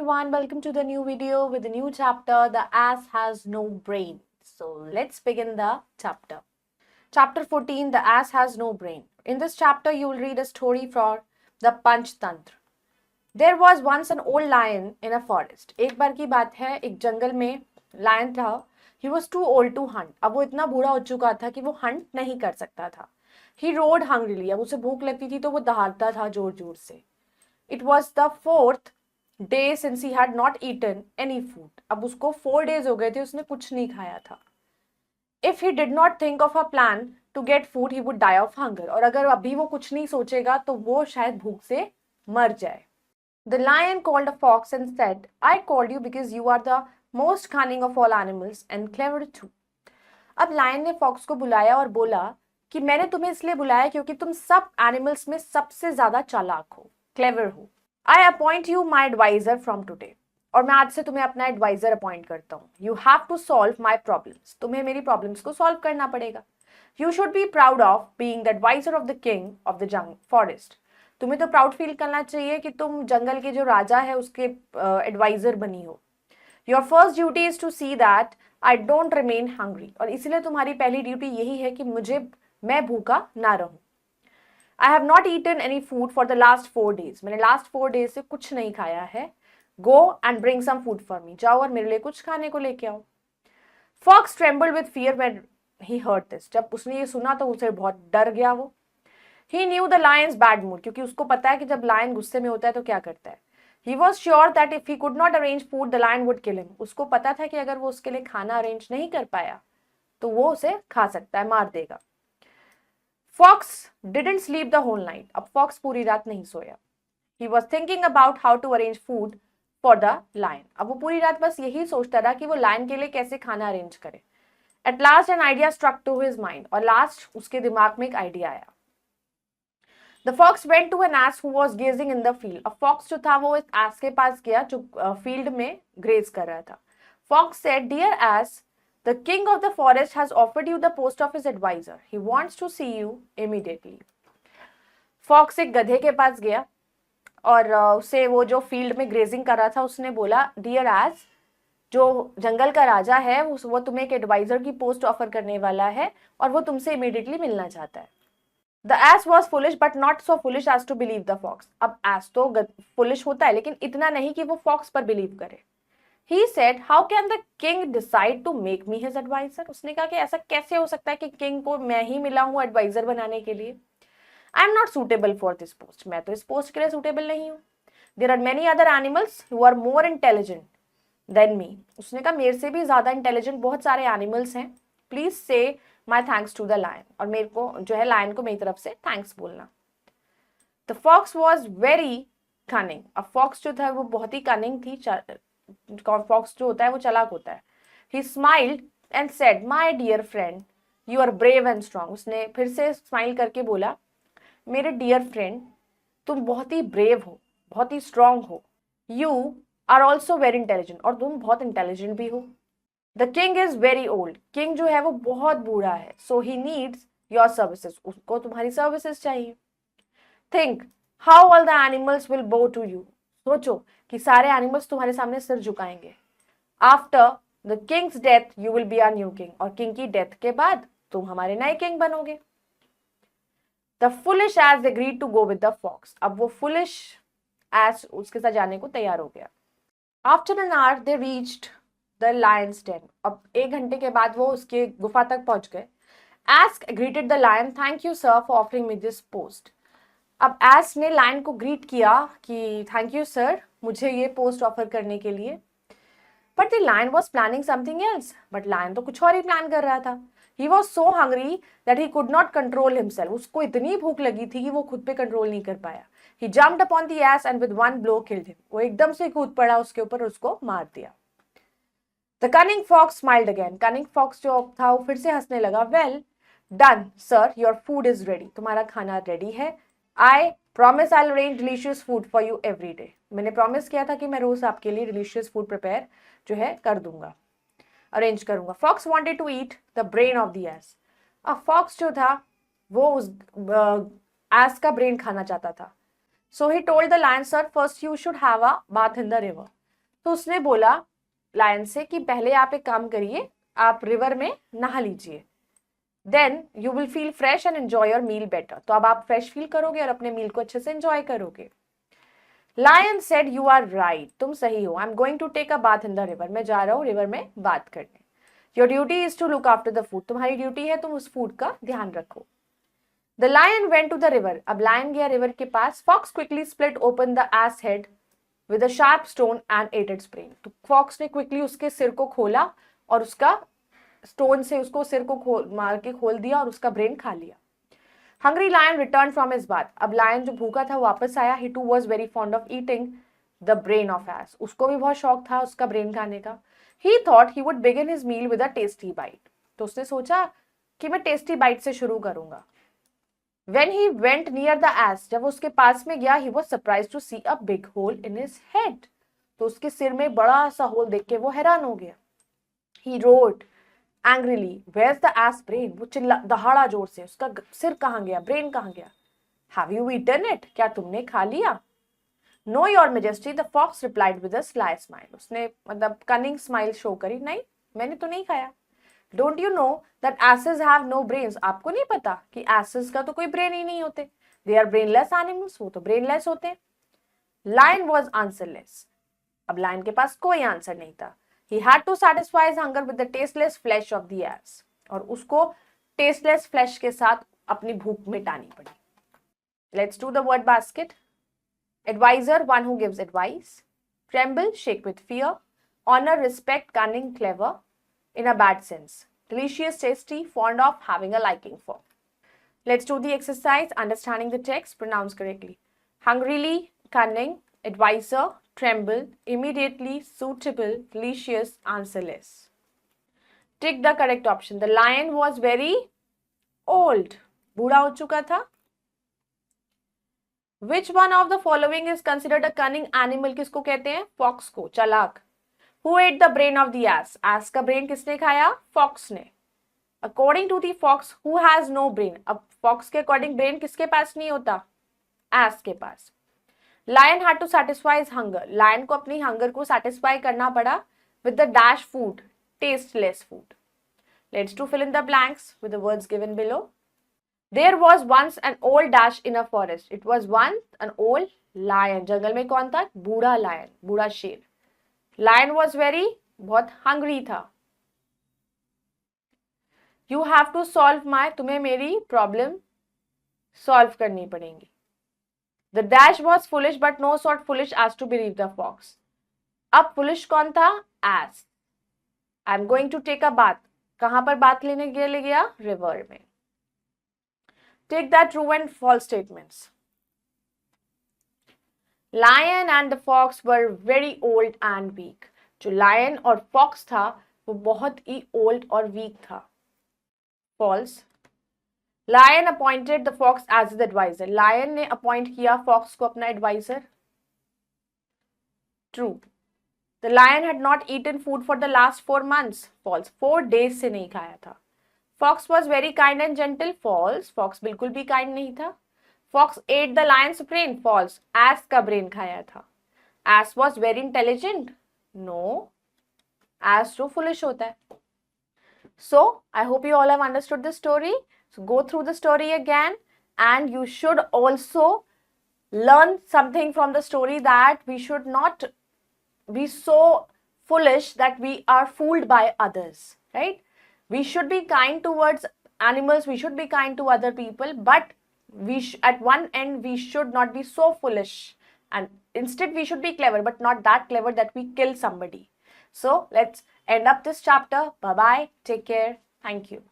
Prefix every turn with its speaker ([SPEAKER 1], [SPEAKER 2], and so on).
[SPEAKER 1] everyone, welcome to the new video with a new chapter, The Ass Has No Brain. So let's begin the chapter. Chapter 14, The Ass Has No Brain. In this chapter, you will read a story for the Panch Tantra. There was once an old lion in a forest. एक बार की बात है, एक जंगल में lion था. He was too old to hunt. अब वो इतना बूढ़ा हो चुका था कि वो हंट नहीं कर सकता था. He rode hungrily. अब उसे भूख लगती थी तो वो दहाड़ता था जोर जोर से. It was the fourth day since he had not eaten any food. अब उसको 4 days हो गए थे, उसने कुछ नहीं खाया था. If he did not think of a plan to get food, he would die of hunger. और अगर अभी वो कुछ नहीं सोचेगा तो वो शायद भूख से मर जाए. The lion called a fox and said, I called you because you are the most cunning of all animals and clever too. अब लायन ने फॉक्स को बुलाया और बोला कि मैंने तुम्हें इसलिए बुलाया क्योंकि तुम सब एनिमल्स में सबसे ज्यादा चालाक हो, क्लेवर हो. I appoint you my advisor from today. और मैं आज से तुम्हें अपना एडवाइजर अपॉइंट करता हूँ. You have to solve my problems. तुम्हें मेरी प्रॉब्लम्स को सॉल्व करना पड़ेगा. You should be proud of being the adviser of the king of the forest. तुम्हें तो प्राउड फील करना चाहिए कि तुम जंगल के जो राजा है उसके एडवाइजर बनी हो. Your first duty is to see that I don't remain hungry. और इसलिए तुम्हारी पहली ड्यूटी यही है कि मैं भूखा ना रहूं. I have not eaten any food for the last 4 days. मैंने last 4 days से कुछ नहीं खाया है. Go and bring some food for me. जाओ और मेरे लिए कुछ खाने को लेके आओ. Fox trembled with fear when he heard this. जब उसने ये सुना तो उसे बहुत डर गया वो. He knew the lion's bad mood. क्योंकि उसको पता है कि जब lion गुस्से में होता है तो क्या करता है. He was sure that if he could not arrange food, the lion would kill him. उसको पता था कि अगर वो उसके लिए खाना अरेंज नहीं कर पाया तो वो उसे खा सकता है, मार देगा. Fox didn't sleep the whole night. अब Fox पूरी रात नहीं सोया. He was thinking about how to arrange food for the lion. अब वो पूरी रात बस यही सोचता रहा कि वो lion के लिए कैसे खाना अरेंज करे. At last an idea struck to his mind. और लास्ट उसके दिमाग में एक आइडिया आया. The fox went to an ass who was grazing in the field. अब fox जो था वो इस ass के पास गया जो फील्ड में ग्रेज कर रहा था. Fox said, Dear ass, the king of the forest has offered you the post of his advisor. He wants to see you immediately. Fox एक गधे के पास गया और उसे वो जो फील्ड में ग्रेजिंग कर रहा था उसने बोला, डियर एस, जो जंगल का राजा है वो तुम्हें एक एडवाइजर की पोस्ट ऑफर करने वाला है और वो तुमसे इमीडिएटली मिलना चाहता है. The ass was foolish but not so foolish as to believe the fox. अब एस तो फुलिश होता है लेकिन इतना नहीं कि वो फॉक्स पर बिलीव करे. He said, how can the king decide to make me his advisor? उसने कहा कि ऐसा कैसे हो सकता है कि किंग को मैं ही मिला हूँ एडवाइजर बनाने के लिए. I am not suitable for this post. मैं तो इस पोस्ट के लिए सुटेबल नहीं हूँ. There are many other animals who are more intelligent than me. उसने कहा मेरे से भी ज्यादा इंटेलिजेंट बहुत सारे एनिमल्स हैं. Please say my thanks to the lion. और मेरे को जो है लायन को मेरी तरफ से थैंक्स बोलना. The fox was very cunning. अब फॉक्स जो था वो बहुत ही कनिंग थी. फॉक्स जो होता है वो चालाक होता है. He smiled and said, My dear friend, you are brave and strong. उसने फिर से स्माइल करके बोला, मेरे डियर फ्रेंड, तुम बहुत ही ब्रेव हो, बहुत ही स्ट्रांग हो. You are also very intelligent. और तुम बहुत इंटेलिजेंट भी हो. The king is very old. King जो है वो बहुत बूढ़ा है. So he needs your services. उसको तुम्हारी सर्विसेज चाहिए. Think how all the animals will bow to you. सोचो कि सारे एनिमल्स तुम्हारे सामने सिर झुकाएंगे. After the king's death you will be our new king. और किंग की डेथ के बाद तुम हमारे नए किंग बनोगे. The foolish ass agreed to go with the fox. अब वो फुलिश एस उसके साथ जाने को तैयार हो गया. After an hour they reached the lion's den. अब 1 घंटे के बाद वो उसके गुफा तक पहुंच गए. Ass greeted the lion, thank you sir for offering me this post. अब एस ने लायन को ग्रीट किया कि थैंक यू सर मुझे ये पोस्ट ऑफर करने के लिए. But the lion was planning something else. But lion तो कुछ और ही प्लान कर रहा था. He was so hungry that he could not control himself. उसको इतनी भूख लगी थी कि वो खुद पे कंट्रोल नहीं कर पाया. He jumped upon the ass and with one blow killed him. वो एकदम से कूद पड़ा उसके ऊपर और उसको मार दिया. The cunning fox smiled again. Cunning fox जो था वो फिर से हंसने लगा. Well done sir, your food is ready. तुम्हारा खाना रेडी है. I promise I'll arrange delicious food for you every day. मैंने प्रॉमिस किया था कि मैं रोज आपके लिए डिलीशियस फूड प्रिपेयर जो है कर दूंगा, अरेंज करूंगा. Fox wanted to eat the brain of the ass. अब फॉक्स जो था वो उस एस का ब्रेन खाना चाहता था. So he told the lion, sir first you should have a bath in the river. तो उसने बोला लायन से कि पहले आप एक काम करिए, आप रिवर में नहा लीजिए, then you will feel fresh and enjoy your meal better. तो अब आप फ्रेश फील करोगे और अपने मील को अच्छे से एंजॉय करोगे। Lion said you are right, तुम सही हो, I am going to take a bath in the river, मैं जा रहा हूँ रिवर में बात करने। Your duty is to look after the food, तुम्हारी ड्यूटी है तुम उस फूड का ध्यान रखो। The lion went to the river, अब लायन गया रिवर के पास। Fox quickly split open the ass head with a sharp stone and at its brain, तो फॉक्स ने क्विकली उसके सिर को खोला और उसका स्टोन से उसको सिर को मार के खोल दिया और उसका ब्रेन खा लिया। Hungry lion return from his bath, अब लायन जो भूखा था वापस आया। He too was very fond of eating the brain of ass, उसको भी बहुत शौक था उसका ब्रेन खाने का। He thought he would begin his meal with a tasty bite, तो उसने सोचा कि मैं टेस्टी बाइट से शुरू करूंगा। When he went near the ass, जब वो उसके पास में गया, he was surprised to see a big hole in his head, तो उसके सिर में बड़ा सा होल देख के वो हैरान हो गया। He roared angrily, where's the ass brain? वो चिल्ला दहाड़ा जोर से, उसका सिर कहाँ गया, ब्रेन कहाँ गया? Have you eaten it? क्या तुमने खा लिया? No, your majesty, the fox replied with a sly smile, उसने मतलब cunning smile show करी, नहीं मैंने तो नहीं खाया। Don't you know that asses have no brains? आपको नहीं पता कि asses का तो कोई ब्रेन ही नहीं होते। They are brainless animals, वो तो brainless होते हैं। Lion was answerless, अब लायन के पास कोई आंसर नहीं था। He had to satisfy his hunger with the tasteless flesh of the ass, और उसको tasteless flesh के साथ अपनी भूख मिटानी पड़ी। Let's do the word basket. Advisor, one who gives advice. Tremble, shake with fear. Honor, respect, cunning, clever. In a bad sense. Delicious, tasty, fond of, having a liking for. Let's do the exercise. Understanding the text, pronounce correctly. Hungrily, cunning, advisor, tremble, immediately, suitable, delicious, answerless. Tick the correct option. The lion was very old. बूढ़ा हो चुका था। Which one of the following is considered a cunning animal? किसको कहते हैं? Fox को, चालाक। Who ate the brain of the ass? Ass का brain किसने खाया? Fox ने। According to the fox, who has no brain? अब fox के according brain किसके पास नहीं होता? Ass के पास। Lion had to satisfy his hunger. Lion को अपनी hunger को satisfy करना पड़ा with the dash food, tasteless food. Let's do fill in the blanks with the words given below. There was once an old dash in a forest. It was once an old lion. जंगल में कौन था? बूढ़ा lion, बूढ़ा शेर। Lion was very बहुत hungry था। You have to solve my, तुम्हें मेरी problem solve करनी पड़ेगी। The dash was foolish but no sort foolish as to believe the fox. अब foolish कौन था? Ass. I'm going to take a bath. कहाँ पर बात लेने के लिए गया? River में। Take the true and false statements. Lion and the fox were very old and weak. जो lion और fox था वो बहुत ही old और weak था। False. Lion appointed the fox as his advisor. Lion ने appoint किया fox को अपना advisor. True. The lion had not eaten food for the last 4 months. False. 4 days से नहीं खाया था। Fox was very kind and gentle. False. Fox बिल्कुल भी kind नहीं था। Fox ate the lion's brain. False. Ass का brain खाया था। Ass was very intelligent. No. Ass जो foolish होता है। So, I hope you all have understood the story. So, go through the story again, and you should also learn something from the story, that we should not be so foolish that we are fooled by others, right? We should be kind towards animals, we should be kind to other people, but at one end we should not be so foolish, and instead we should be clever, but not that clever that we kill somebody. So let's end up this chapter. Bye bye, take care, thank you.